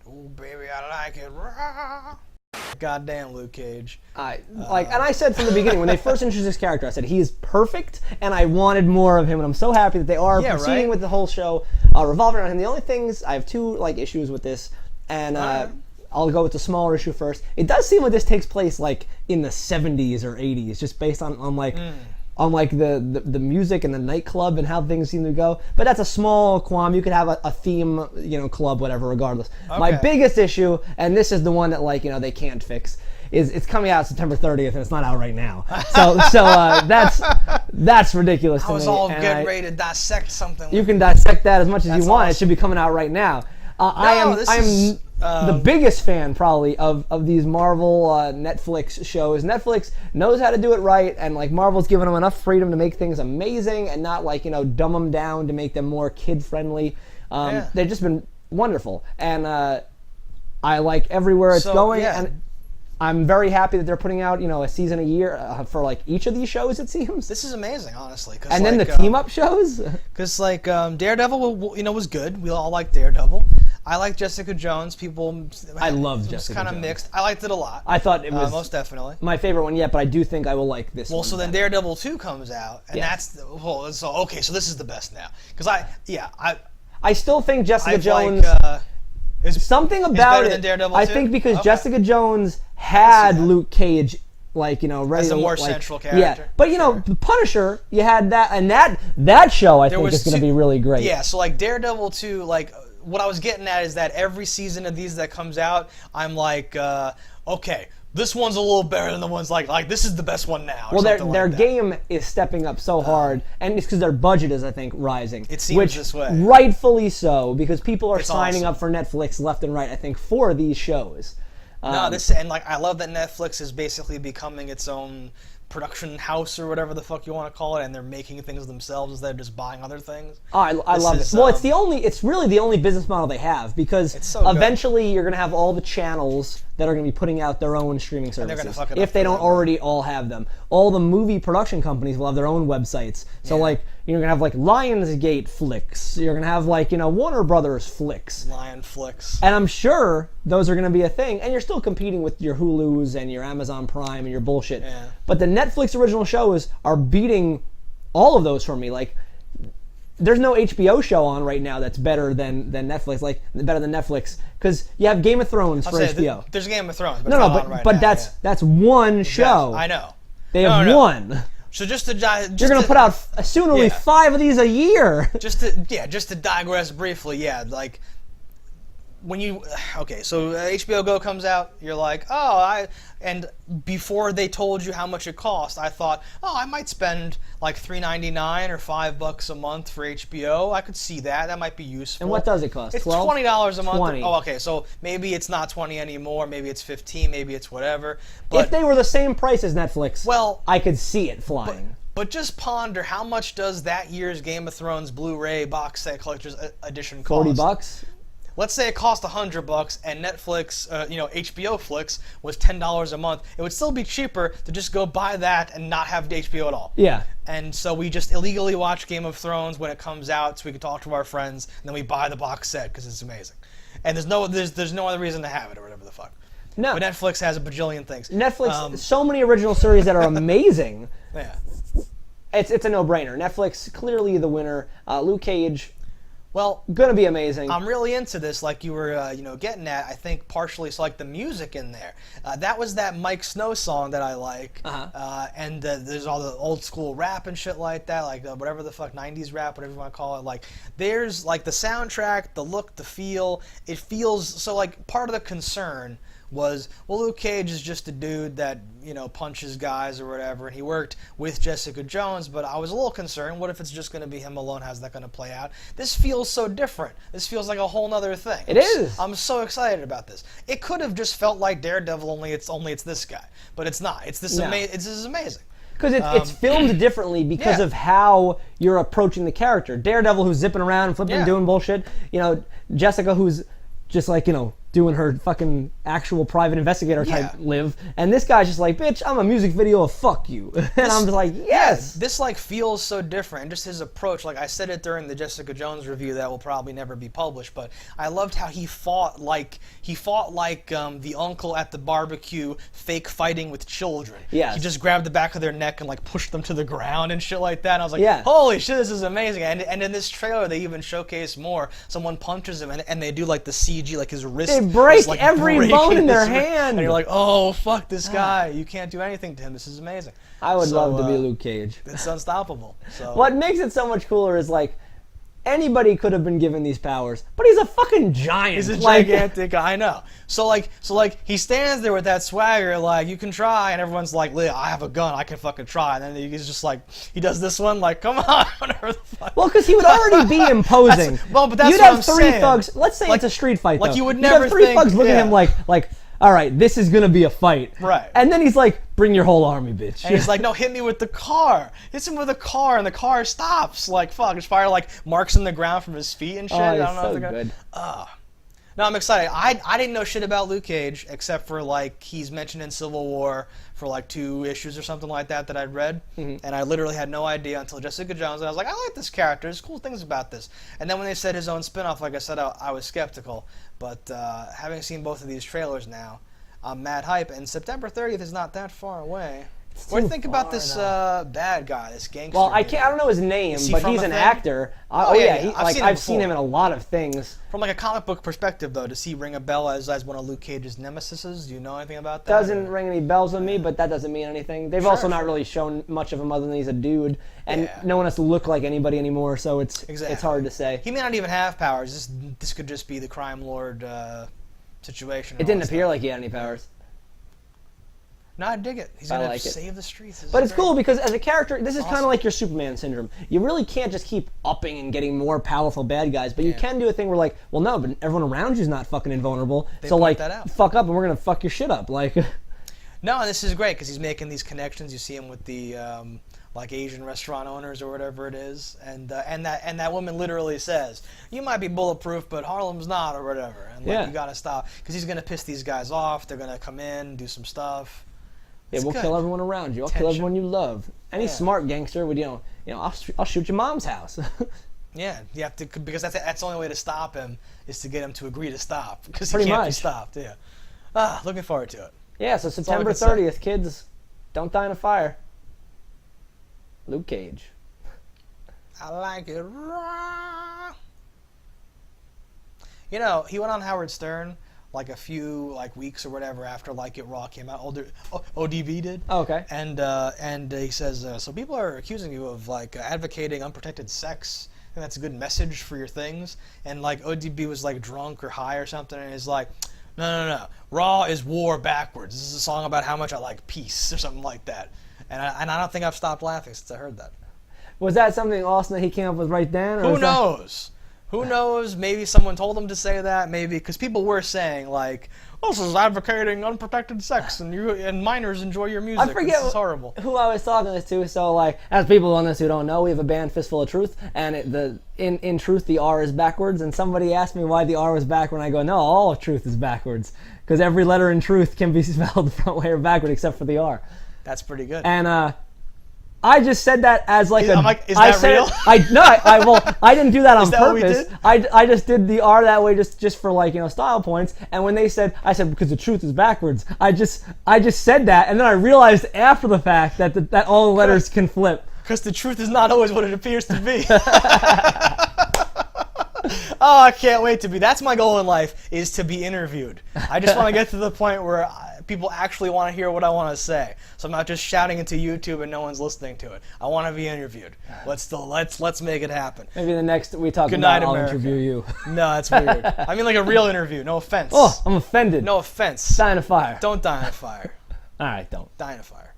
Ooh, baby, I like it raw. Goddamn, Luke Cage. And I said from the beginning when they first introduced this character, I said he is perfect, and I wanted more of him, and I'm so happy that they are proceeding with the whole show revolving around him. The only things I have two issues with this, and I'll go with the smaller issue first. It does seem like this takes place in the 70s or 80s, just based on the music and the nightclub and how things seem to go. But that's a small qualm. You could have a theme, club, whatever, regardless. Okay. My biggest issue, and this is the one that they can't fix, is it's coming out September 30th and it's not out right now. So that's ridiculous to me. I was all getting ready to dissect something. You can dissect that as much as you want. Awesome. It should be coming out right now. I am the biggest fan probably of these Marvel Netflix shows. Netflix knows how to do it right, and Marvel's given them enough freedom to make things amazing and not dumb them down to make them more kid friendly. They've just been wonderful, and I like everywhere it's going. Yeah. And I'm very happy that they're putting out a season a year for each of these shows. It seems this is amazing, honestly. And then the team up shows, because Daredevil, was good. We all like Daredevil. I like Jessica Jones. I love Jessica Jones. It was kind of mixed. I liked it a lot. I thought it was most definitely my favorite one yet, but I do think I will like this one. Well, so then Daredevil 2 comes out, and so this is the best now. Because I still think Jessica Jones. Something about it. I think because Jessica Jones had Luke Cage, ready as a more central character. Yeah, but the Punisher, you had that, and that show I think is going to be really great. Yeah, so Daredevil 2, what I was getting at is that every season of these that comes out, I'm okay, this one's a little better than the ones this is the best one now. Well, their game is stepping up so hard, and it's because their budget is, I think, rising. It seems this way. Rightfully so, because people are signing up for Netflix left and right, I think, for these shows. I love that Netflix is basically becoming its own production house or whatever the fuck you want to call it, and they're making things themselves instead of just buying other things. Oh, I love it. Well, it's really the only business model they have, because eventually you're going to have all the channels that are going to be putting out their own streaming services if they don't already all have them. All the movie production companies will have their own websites. So you're going to have Lionsgate Flicks. You're going to have Warner Brothers Flicks. Lion Flicks. And I'm sure those are going to be a thing. And you're still competing with your Hulus and your Amazon Prime and your bullshit. Yeah. But the Netflix original shows are beating all of those for me. There's no HBO show on right now that's better than Netflix, better than Netflix, because you have Game of Thrones for HBO. There's Game of Thrones, but that's one show. I know. They have one. So just to you're gonna put out soon only 5 of these a year. Just to digress briefly, when you so HBO Go comes out, you're and before they told you how much it cost, I thought, I might spend $3.99 or $5 a month for HBO. I could see that. That might be useful. And what does it cost? It's $12? $20 a month. 20. Oh, okay. So maybe it's not 20 anymore. Maybe it's 15. Maybe it's whatever. But if they were the same price as Netflix, I could see it flying. But just ponder, how much does that year's Game of Thrones Blu-ray box set collector's edition cost? $40? Let's say it cost $100 and Netflix, HBO Flix was $10 a month. It would still be cheaper to just go buy that and not have HBO at all. Yeah. And so we just illegally watch Game of Thrones when it comes out, so we can talk to our friends, and then we buy the box set because it's amazing. And there's no other reason to have it or whatever the fuck. No. But Netflix has a bajillion things. Netflix, so many original series that are amazing. Yeah. It's a no-brainer. Netflix, clearly the winner. Luke Cage. Well, gonna be amazing. I'm really into this, like you were, getting at. I think partially, so the music in there. That was that Mike Snow song that I like, and there's all the old school rap and shit like that, whatever the fuck 90s rap, whatever you want to call it. There's the soundtrack, the look, the feel. It feels so. Part of the concern was, Luke Cage is just a dude that, punches guys or whatever, and he worked with Jessica Jones, but I was a little concerned, what if it's just going to be him alone? How's that going to play out? This feels so different. This feels like a whole nother thing. It is. I'm so excited about this. It could have just felt like Daredevil, only it's this guy, but it's not. It's this amazing. Because it's filmed differently because of how you're approaching the character. Daredevil, who's zipping around, flipping, doing bullshit. Jessica, who's just doing her fucking actual private investigator type live, and this guy's just like, bitch, I'm a music video of fuck you. And I'm just like, yes. Yeah, this like feels so different, and just his approach. Like I said it during the Jessica Jones review that will probably never be published, but I loved how he fought like the uncle at the barbecue, fake fighting with children. Yes. He just grabbed the back of their neck and like pushed them to the ground and shit like that. And I was like, yeah. holy shit, this is amazing. And in this trailer, they even showcase more. Someone punches him, and they do like the CG, like his wrist. They break like, every bone in their hand. And you're like, oh, fuck this guy. You can't do anything to him. This is amazing. I would love to be Luke Cage. It's unstoppable. So. What makes it so much cooler is like, anybody could have been given these powers, but he's a fucking giant. He's a gigantic guy, I know. So he stands there with that swagger, like, you can try, and everyone's like, I have a gun, I can fucking try. And then he's just like, he does this one, like, come on, whatever the fuck. Well, because he would already be imposing. But that's You'd what have I'm three saying. thugs. Let's say it's a street fight, like though. you would never have three think, thugs looking at him like, all right, this is gonna be a fight. Right. And then he's like, bring your whole army, bitch. And he's like, no, hit me with the car. Hits him with a car, and the car stops. Like, fuck, just fire like marks in the ground from his feet and shit. Oh, I don't know so if they're good. No, I'm excited. I didn't know shit about Luke Cage except for like he's mentioned in Civil War for like 2 issues or something like that I'd read, and I literally had no idea until Jessica Jones. And I was like, I like this character. There's cool things about this. And then when they said his own spinoff, like I said, I was skeptical. But having seen both of these trailers now, I'm mad hype. And September 30th is not that far away. What do you think about this bad guy, this gangster? Well, I don't know his name, but he's an actor. I've seen him in a lot of things. From like a comic book perspective, though, does he ring a bell as one of Luke Cage's nemesises? Do you know anything about that? Doesn't ring any bells with me, but that doesn't mean anything. They've also not really shown much of him other than he's a dude, and no one has to look like anybody anymore, so it's hard to say. He may not even have powers. This could just be the crime lord situation. It didn't appear like he had any powers. No, I dig it. He's going to save the streets. But it's cool because as a character, this is kind of like your Superman syndrome. You really can't just keep upping and getting more powerful bad guys, but you can do a thing where like, well, no, but everyone around you is not fucking invulnerable. So like, fuck up and we're going to fuck your shit up. Like, no, and this is great because he's making these connections. You see him with the like Asian restaurant owners or whatever it is, and that woman literally says, "You might be bulletproof, but Harlem's not," or whatever. And like, you got to stop because he's going to piss these guys off. They're going to come in, do some stuff. Yeah, we'll kill everyone around you. I'll kill everyone you love. Any smart gangster would, I'll shoot your mom's house. Yeah, you have to, because that's the only way to stop him is to get him to agree to stop because he Pretty can't much. be stopped. Yeah. Looking forward to it. Yeah, so September 30th, kids, don't die in a fire. Luke Cage. I like it raw. He went on Howard Stern like a few weeks or whatever after Like It Raw came out. ODB did. Oh, okay. And he says, so people are accusing you of advocating unprotected sex. And that's a good message for your things. And ODB was drunk or high or something, and he's like, no. Raw is war backwards. This is a song about how much I like peace or something like that. And I don't think I've stopped laughing since I heard that. Was that something awesome that he came up with right then? Who knows? Who knows? Maybe someone told him to say that. Maybe because people were saying this is advocating unprotected sex, and minors enjoy your music. I forget this is horrible. Who I was talking this to. So as people on this who don't know, we have a band, Fistful of Truth, and in truth the R is backwards. And somebody asked me why the R was backward, and I go, no, all of truth is backwards because every letter in truth can be spelled the front way or backward except for the R. That's pretty good. And I just said that as is that real? I didn't do that on purpose. What I just did the R that way just for style points. And when they said, I said because the truth is backwards. I just said that, and then I realized after the fact that all the letters can flip. Because the truth is not always what it appears to be. Oh, I can't wait to be. That's my goal in life, is to be interviewed. I just want to get to the point where people actually want to hear what I want to say. So I'm not just shouting into YouTube and no one's listening to it. I want to be interviewed. Let's make it happen. Maybe the next we talk Good about, night, I'll America. interview you. No, that's weird. I mean a real interview. No offense. Oh, I'm offended. No offense. Die in a fire. Don't die in a fire. All right, don't. Die in a fire.